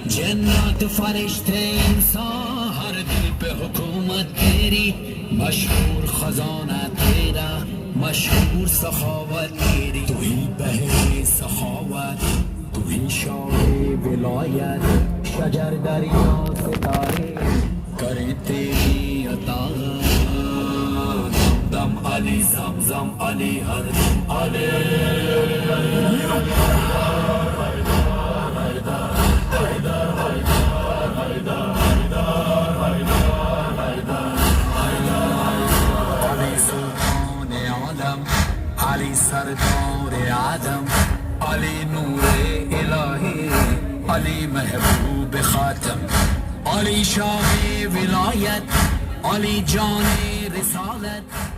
जन्नत फरिश्ते इंसान हर दिल पे हुकूमत तेरी, मशहूर खजाना तेरा, मशहूर सखावत तेरी। तू ही बहरे सखावत, तू ही शाहे विलायत, शजर दरिया सितारे करे तेरी अताअत। दम दम अली ज़म अली हर दम अली। अली सरदार आदम, अली नूरे इलाही, अली महबूब खातम, अली शाह विलायत, अली जाने रिसालत।